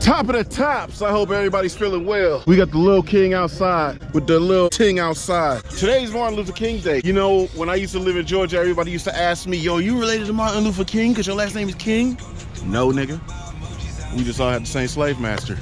Top of the tops, I hope everybody's feeling well. We got the little king outside with the little ting outside. Today's Martin Luther King Day. You know, when I used to live in Georgia, everybody used to ask me, yo, you related to Martin Luther King because your last name is King? No, nigga. We just all had the same slave master.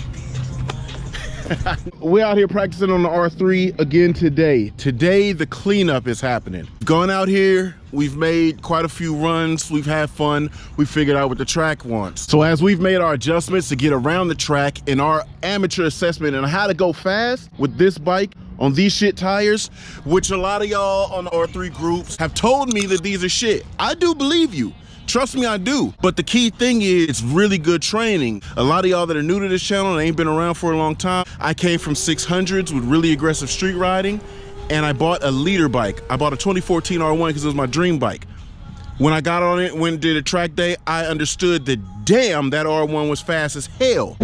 We're out here practicing on the R3 again today. Today, the cleanup is happening. Gone out here, we've made quite a few runs, we've had fun, we figured out what the track wants. So as we've made our adjustments to get around the track in our amateur assessment on how to go fast with this bike on these shit tires, which a lot of y'all on the R3 groups have told me that these are shit. I do believe you. Trust me, I do. But the key thing is it's really good training. A lot of y'all that are new to this channel and ain't been around for a long time, I came from 600s with really aggressive street riding, and I bought a leader bike. I bought a 2014 R1 because it was my dream bike. When I got on it, when I did a track day, I understood that damn, that R1 was fast as hell.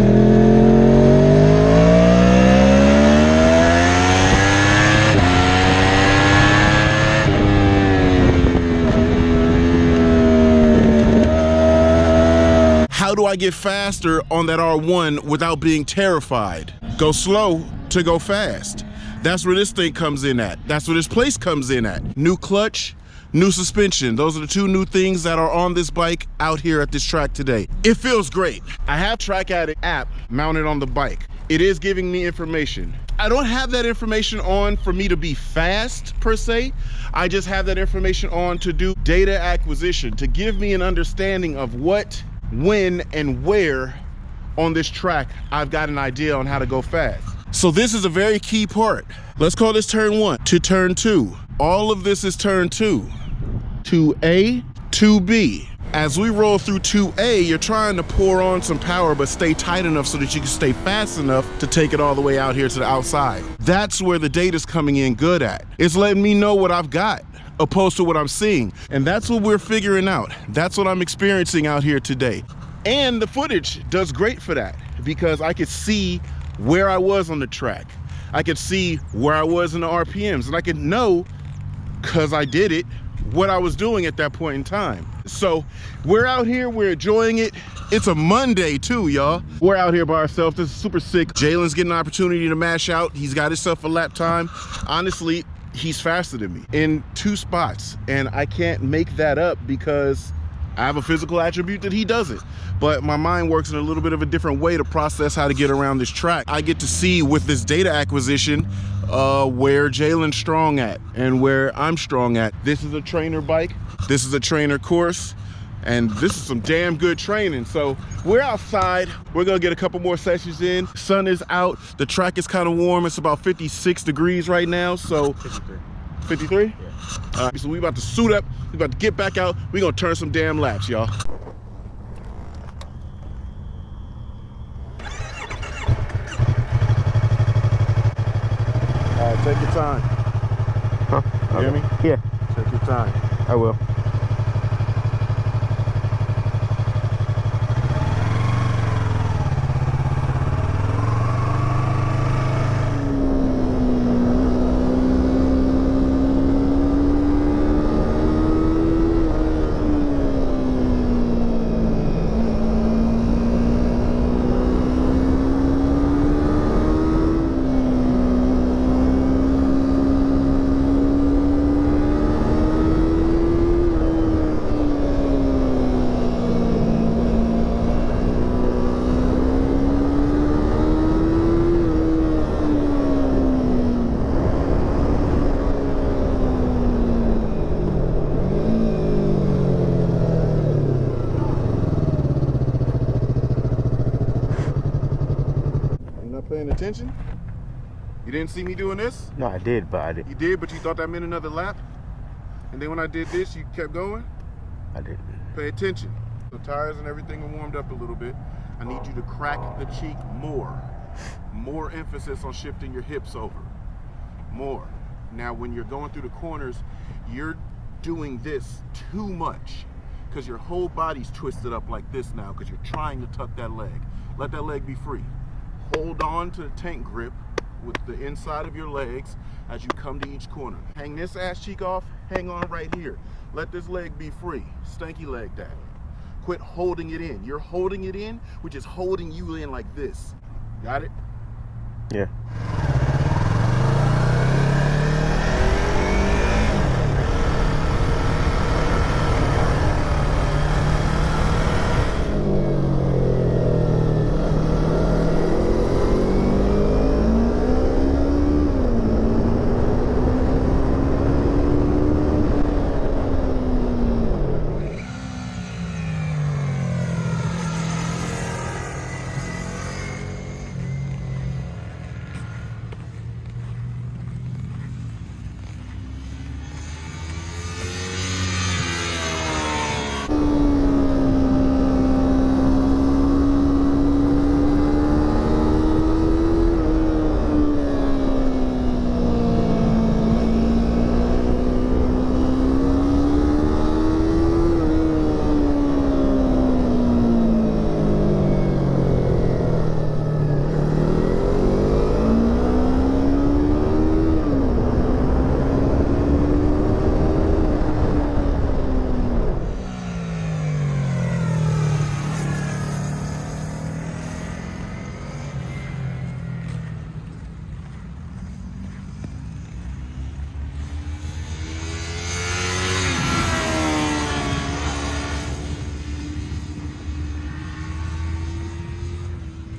How do I get faster on that R1 without being terrified? Go slow to go fast. That's where this thing comes in at. That's where this place comes in at. New clutch, new suspension. Those are the two new things that are on this bike out here at this track today. It feels great. I have Track Addict app mounted on the bike. It is giving me information. I don't have that information on for me to be fast per se. I just have that information on to do data acquisition, to give me an understanding of what, when, and where on this track I've got an idea on how to go fast. So this is a very key part. Let's call this turn 1 to turn 2. All of this is turn 2. 2A, 2B. As we roll through 2A, you're trying to pour on some power but stay tight enough so that you can stay fast enough to take it all the way out here to the outside. That's where the data's coming in good at. It's letting me know what I've got opposed to what I'm seeing. And that's what we're figuring out. That's what I'm experiencing out here today. And the footage does great for that because I could see where I was on the track. I could see where I was in the RPMs, and I could know, because I did it, what I was doing at that point in time. So we're out here, we're enjoying it. It's a Monday too, y'all. We're out here by ourselves. This is super sick. Jalen's getting an opportunity to mash out. He's got himself a lap time. Honestly, he's faster than me in 2 spots, and I can't make that up because I have a physical attribute that he doesn't. But my mind works in a little bit of a different way to process how to get around this track. I get to see with this data acquisition where Jalen's strong at and where I'm strong at. This is a trainer bike, this is a trainer course, and this is some damn good training. So we're outside, we're gonna get a couple more sessions in. Sun is out, the track is kind of warm. It's about 56 degrees right now, so 53. 53? Yeah. All right, so we about to suit up, we about to get back out, we gonna turn some damn laps, y'all. All right, take your time. Huh? You hear me? Yeah. Take your time. I will. Paying attention? You didn't see me doing this? No, I did, but I didn't. You did, but you thought that meant another lap? And then when I did this, you kept going? I didn't. Pay attention. The tires and everything are warmed up a little bit. I need you to crack the cheek more. More emphasis on shifting your hips over. More. Now, when you're going through the corners, you're doing this too much because your whole body's twisted up like this now because you're trying to tuck that leg. Let that leg be free. Hold on to the tank grip with the inside of your legs as you come to each corner. Hang this ass cheek off, hang on right here. Let this leg be free. Stanky leg that. Quit holding it in. You're holding it in, which is holding you in like this. Got it? Yeah.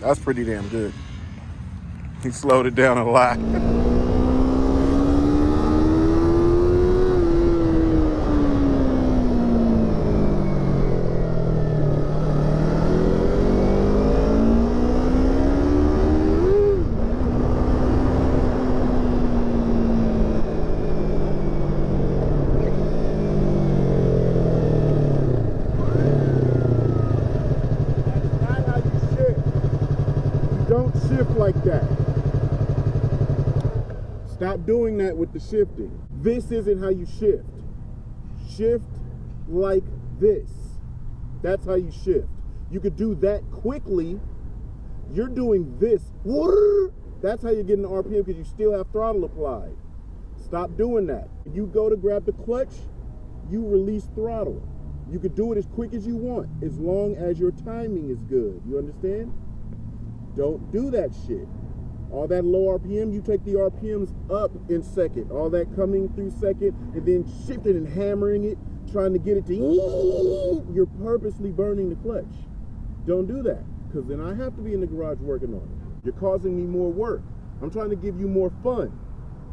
That's pretty damn good. He slowed it down a lot. Like that. Stop doing that with the shifting. This isn't how you shift. Shift like this. That's how you shift. You could do that quickly. You're doing this. That's how you're getting the RPM because you still have throttle applied. Stop doing that. You go to grab the clutch, you release throttle. You could do it as quick as you want as long as your timing is good. You understand? Don't do that shit. All that low RPM, you take the RPMs up in second. All that coming through second and then shifting and hammering it, trying to get it to, you're purposely burning the clutch. Don't do that, because then I have to be in the garage working on it. You're causing me more work. I'm trying to give you more fun,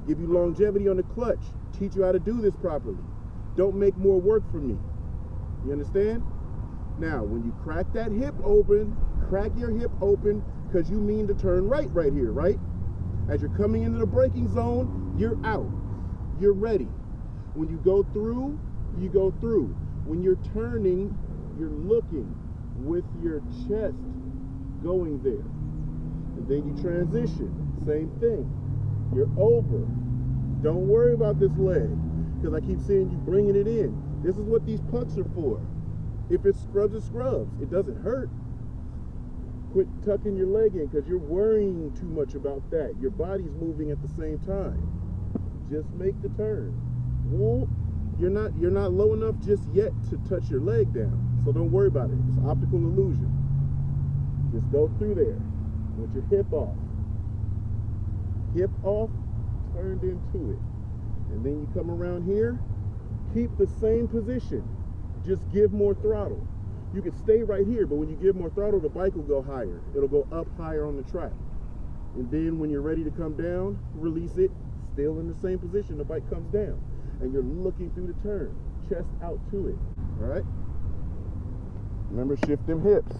give you longevity on the clutch, teach you how to do this properly. Don't make more work for me. You understand? Now, when you crack that hip open, crack your hip open, because you mean to turn right here, right? As you're coming into the braking zone, you're out. You're ready. When you go through, you go through. When you're turning, you're looking with your chest going there. And then you transition. Same thing. You're over. Don't worry about this leg, because I keep seeing you bringing it in. This is what these pucks are for. If it scrubs, it scrubs. It doesn't hurt. Quit tucking your leg in because you're worrying too much about that. Your body's moving at the same time. Just make the turn. Well, you're not low enough just yet to touch your leg down. So don't worry about it. It's optical illusion. Just go through there with your hip off. Hip off, turned into it. And then you come around here, keep the same position. Just give more throttle. You can stay right here, but when you give more throttle, the bike will go higher. It'll go up higher on the track. And then when you're ready to come down, release it, still in the same position, the bike comes down. And you're looking through the turn, chest out to it, all right? Remember, shift them hips.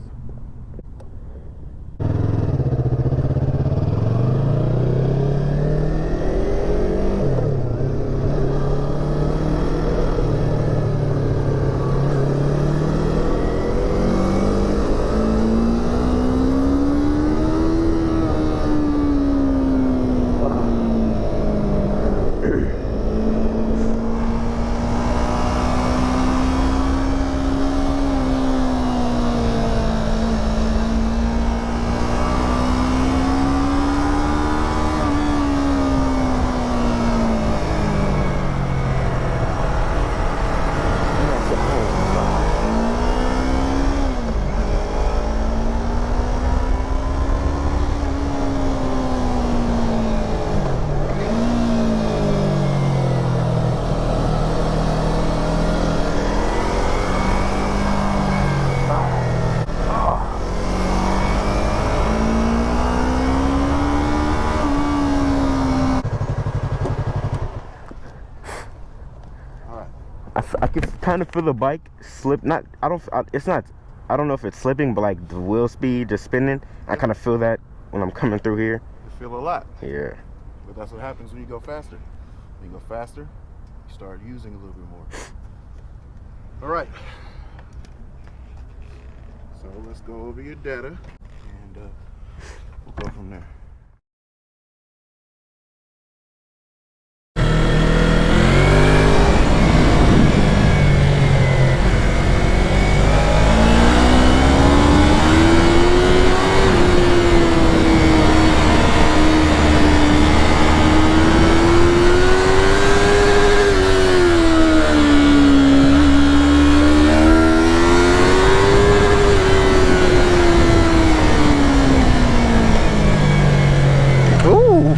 I can kind of feel the bike slip. It's not. I don't know if it's slipping, but like the wheel speed just spinning. I kind of feel that when I'm coming through here. You feel a lot. Yeah. But that's what happens when you go faster. When you go faster, you start using a little bit more. All right. So let's go over your data, and we'll go from there.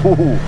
Ooh.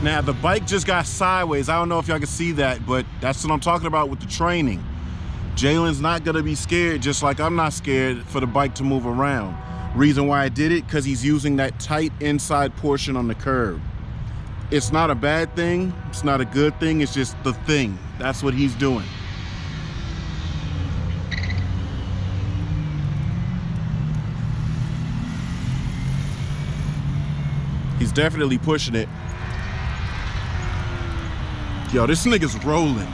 Now the bike just got sideways. I don't know if y'all can see that, but that's what I'm talking about with the training. Jalen's not gonna be scared, just like I'm not scared for the bike to move around. Reason why I did it, because he's using that tight inside portion on the curb. It's not a bad thing, it's not a good thing, it's just the thing. That's what he's doing. He's definitely pushing it. Yo, this nigga's rolling.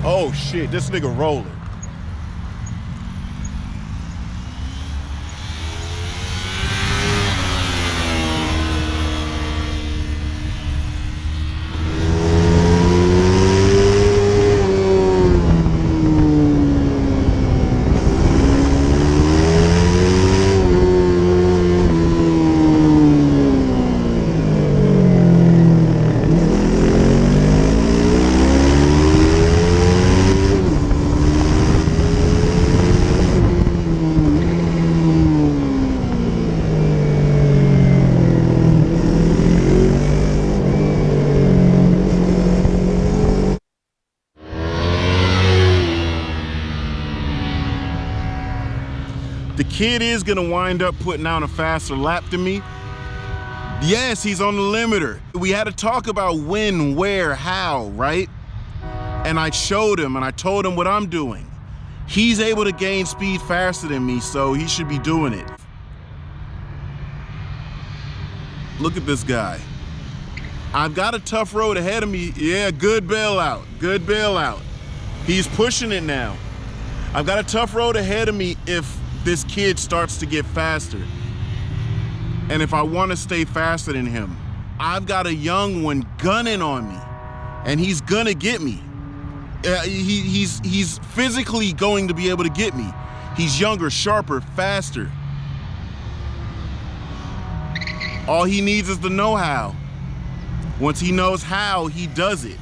Oh shit, this nigga rolling. The kid is gonna wind up putting out a faster lap than me. Yes, he's on the limiter. We had to talk about when, where, how, right? And I showed him and I told him what I'm doing. He's able to gain speed faster than me, so he should be doing it. Look at this guy. I've got a tough road ahead of me. Yeah, good bailout, good bailout. He's pushing it now. I've got a tough road ahead of me if this kid starts to get faster. And if I want to stay faster than him, I've got a young one gunning on me, and he's gonna get me. He's physically going to be able to get me. He's younger, sharper, faster. All he needs is the know-how. Once he knows how, he does it.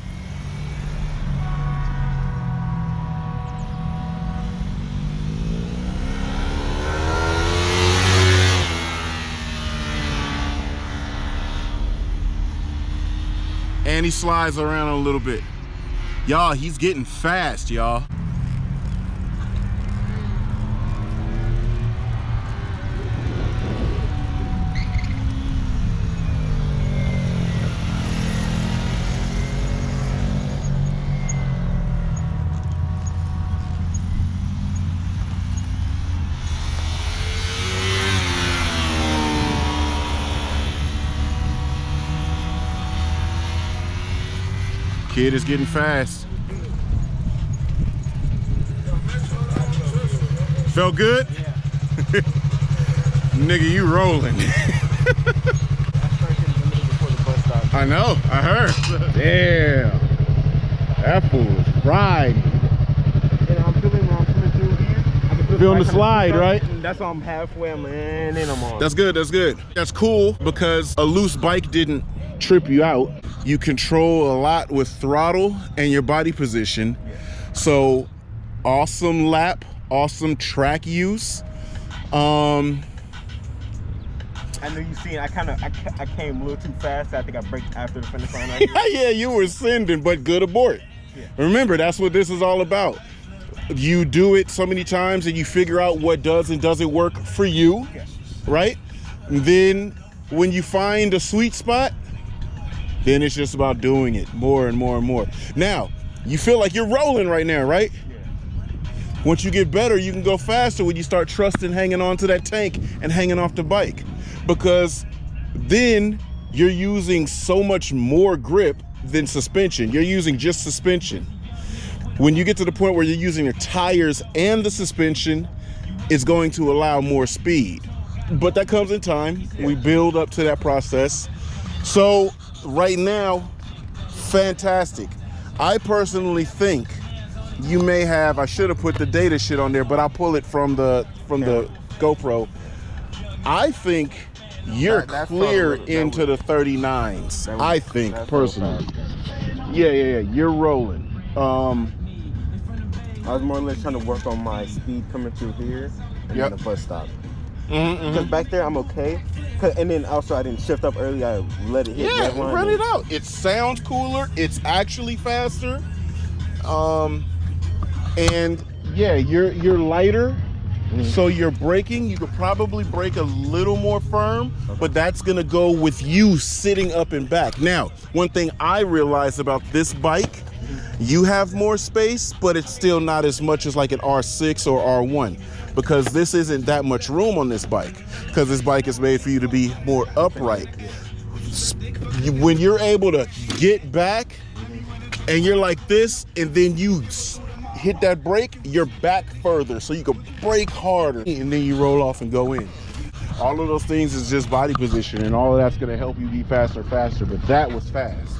And he slides around a little bit. Y'all, he's getting fast, y'all. Kid is getting fast. Felt good? Yeah. Nigga, you rolling. I know, I heard. Damn. That fool is riding. And I'm feeling when I'm coming through here. I can feel Feeling the slide, right? That's why I'm halfway, and then I'm on. That's good, that's good. That's cool because a loose bike didn't trip you out. You control a lot with throttle and your body position. So awesome lap, awesome track use. I know you seen I came a little too fast. I think I braked after the finish line. Yeah, you were sending, but good abort. Yeah. Remember, that's what this is all about. You do it so many times and you figure out what does and doesn't work for you, right? And then when you find a sweet spot, then it's just about doing it more and more and more. Now, you feel like you're rolling right now, right? Yeah. Once you get better, you can go faster when you start trusting hanging on to that tank and hanging off the bike. Because then you're using so much more grip than suspension. You're using just suspension. When you get to the point where you're using your tires and the suspension, it's going to allow more speed. But that comes in time. We build up to that process. So right now, fantastic. I personally think you may have, I should have put the data shit on there, but I'll pull it from the GoPro. I think you're clear into the 39s. I think personally. Yeah, you're rolling. I was more or less trying to work on my speed coming through here and then the bus stop. Because back there I'm okay. And then also I didn't shift up early. I let it hit. Yeah, run it out. It sounds cooler. It's actually faster. And yeah, you're lighter. So you're braking. You could probably brake a little more firm, but that's gonna go with you sitting up and back. Now, one thing I realized about this bike, you have more space, but it's still not as much as like an R6 or R1, because this isn't that much room on this bike, because this bike is made for you to be more upright. When you're able to get back and you're like this, and then you hit that brake, you're back further, so you can brake harder, and then you roll off and go in. All of those things is just body position, and all of that's gonna help you be faster, but that was fast.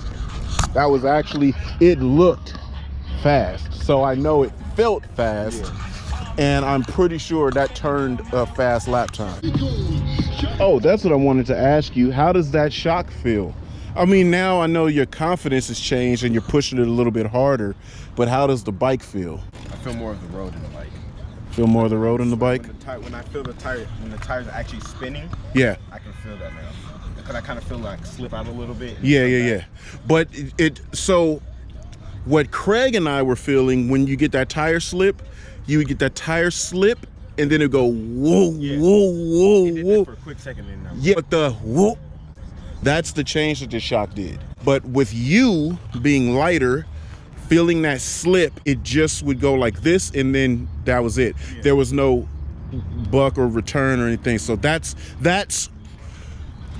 That was actually, it looked fast, so I know it felt fast, and I'm pretty sure that turned a fast lap time. Oh, that's what I wanted to ask you. How does that shock feel? I mean, now I know your confidence has changed and you're pushing it a little bit harder, but how does the bike feel? I feel more of the road in the bike. Feel more of the road in the bike? When I feel the tire, when the tires are actually spinning, yeah, I can feel that now. Because I kind of feel like slip out a little bit. Yeah. But so what Craig and I were feeling when you get that tire slip, you would get that tire slip and then it go whoa, whoa. It did that for a quick second then. Yeah, but the whoa, that's the change that the shock did. But with you being lighter, feeling that slip, it just would go like this and then that was it. Yeah. There was no buck or return or anything. So that's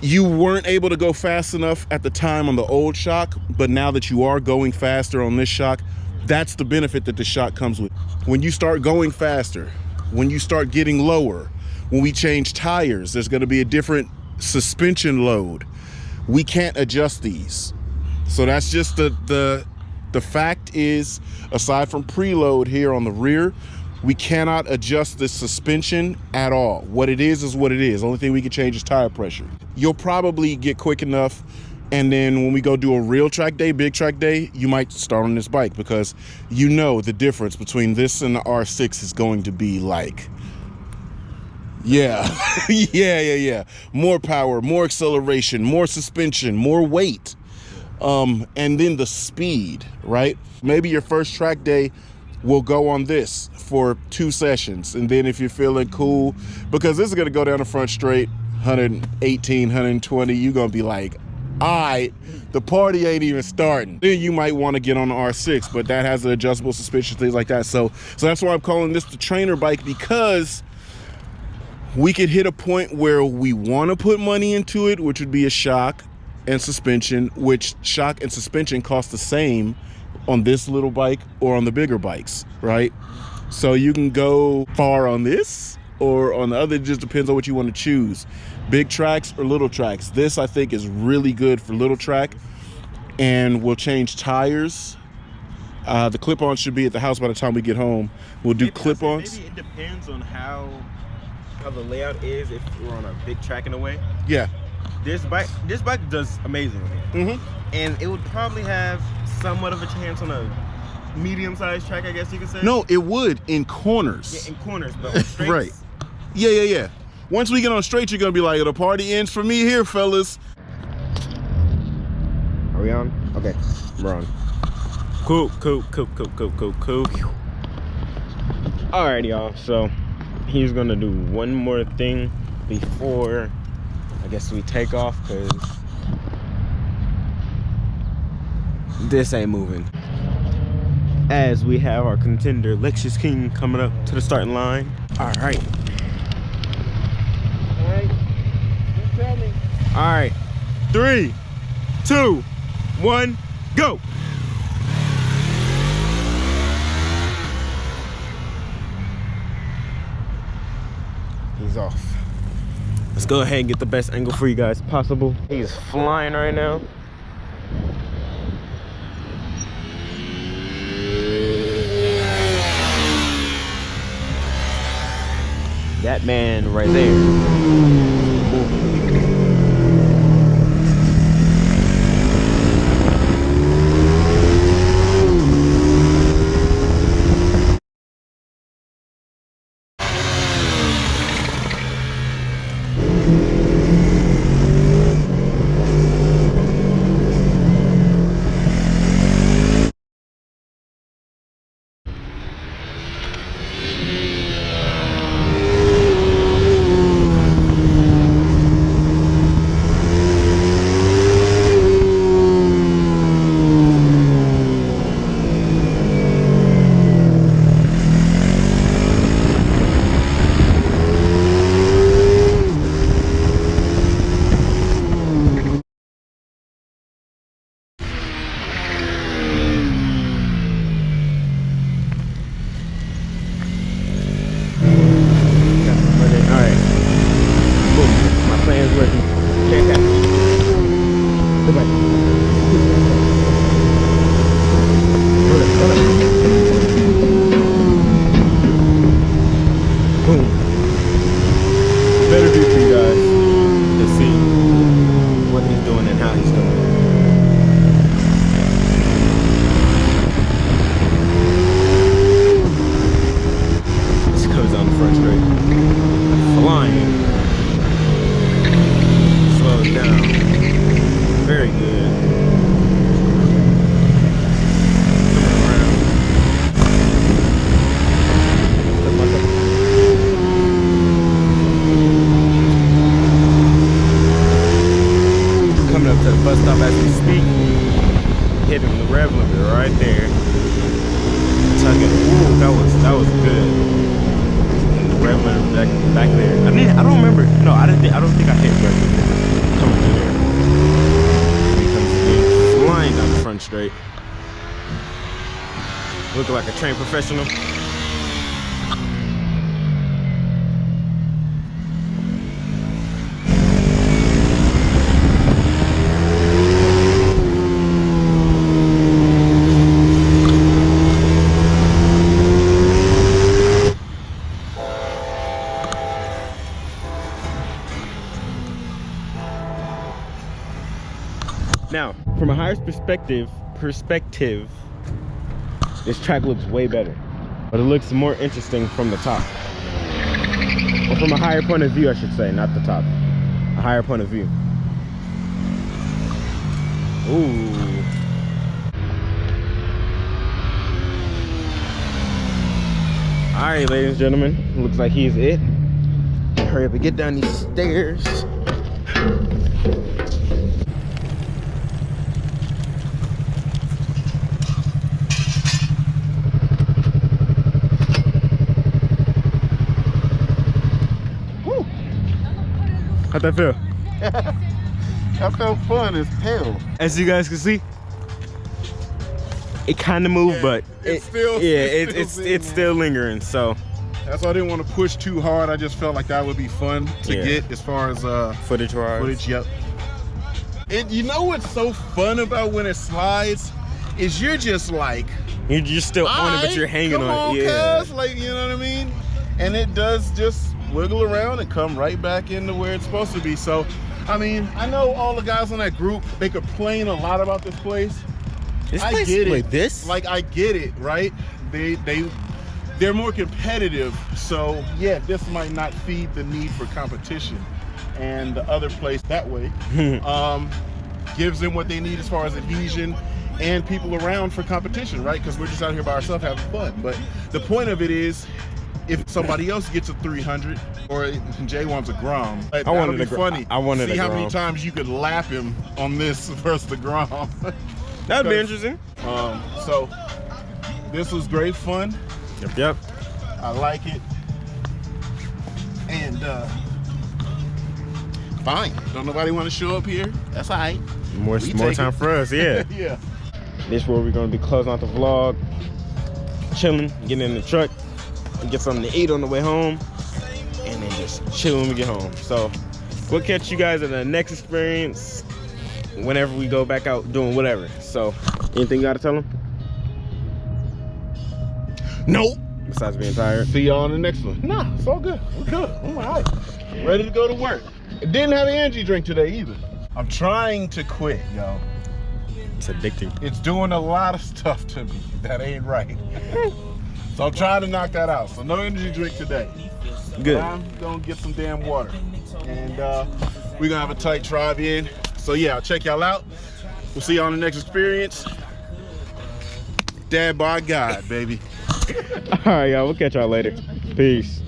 you weren't able to go fast enough at the time on the old shock, but now that you are going faster on this shock, that's the benefit that the shock comes with. When you start going faster, when you start getting lower, when we change tires, there's gonna be a different suspension load. We can't adjust these. So that's just the fact is, aside from preload here on the rear, we cannot adjust the suspension at all. What it is what it is. Only thing we can change is tire pressure. You'll probably get quick enough, and then when we go do a real track day, big track day, you might start on this bike, because you know the difference between this and the R6 is going to be like, yeah, yeah. More power, more acceleration, more suspension, more weight. And then the speed, right? Maybe your first track day will go on this for 2 sessions. And then if you're feeling cool, because this is gonna go down the front straight, 118, 120, you're gonna be like, all right, the party ain't even starting. Then you might wanna get on the R6, but that has an adjustable suspension, things like that. So that's why I'm calling this the trainer bike, because we could hit a point where we wanna put money into it, which would be a shock and suspension, which shock and suspension cost the same on this little bike or on the bigger bikes, right? So you can go far on this or on the other. It just depends on what you want to choose. Big tracks or little tracks. This, I think, is really good for little track, and we'll change tires. The clip-ons should be at the house by the time we get home. We'll do clip-ons. Maybe it depends on how the layout is if we're on a big track in a way. Yeah. This bike does amazing. And it would probably have somewhat of a chance on a medium-sized track, I guess you could say. No, it would in corners. Yeah, in corners, but on straights. Right. Yeah. Once we get on straight, you're gonna be like, the party ends for me here, fellas. Are we on? Okay, we're on. Cool. All right, y'all. So he's gonna do one more thing before I guess we take off, because this ain't moving. As we have our contender Lexus King coming up to the starting line. All right. All right. 3, 2, 1, go. He's off. Let's go ahead and get the best angle for you guys possible. He's flying right now. That man right there. Straight. Looking like a trained professional. Now, from a higher perspective, this track looks way better, but it looks more interesting from the top, or from a higher point of view, I should say, not the top, a higher point of view. Ooh. All right, ladies and gentlemen, looks like he's it. Hurry up and get down these stairs. Woo. How'd that feel? That felt fun as hell. As you guys can see, it kind of moved, but it's still it's still lingering. So that's why I didn't want to push too hard. I just felt like that would be fun to get as far as footage wise. Footage, yep. And you know what's so fun about when it slides is you're just like you're still on it, but you're hanging on it. Yeah, cuz, like, you know what I mean? And it does just wiggle around and come right back into where it's supposed to be. So, I mean, I know all the guys on that group, they complain a lot about this place. I get it. Like this? Like, I get it, right? They're more competitive, so yeah, this might not feed the need for competition. And the other place that way gives them what they need as far as adhesion and people around for competition, right? Because we're just out here by ourselves having fun. But the point of it is, if somebody else gets a 300 or Jay wants a Grom, that'll be funny. I wanted see a how Grom. many times you could lap him on this versus the Grom. That'd be interesting. So this was great fun. Yep. I like it. And fine. Don't nobody want to show up here? That's all right. More time for us, yeah. Yeah. This is where we're gonna be closing out the vlog, chilling, getting in the truck, get something to eat on the way home, and then just chill when we get home. So we'll catch you guys at the next experience whenever we go back out doing whatever. So anything you gotta tell them? Nope. Besides being tired. See y'all on the next one. Nah, it's all good. We're good. I'm all right. Ready to go to work. Didn't have an energy drink today either. I'm trying to quit, y'all. It's addicting. It's doing a lot of stuff to me that ain't right. So I'm trying to knock that out. So no energy drink today. Good. But I'm gonna get some damn water. And we're gonna have a tight drive-in. So yeah, I'll check y'all out. We'll see y'all on the next experience. Dad by God, baby. All right, y'all. We'll catch y'all later. Peace.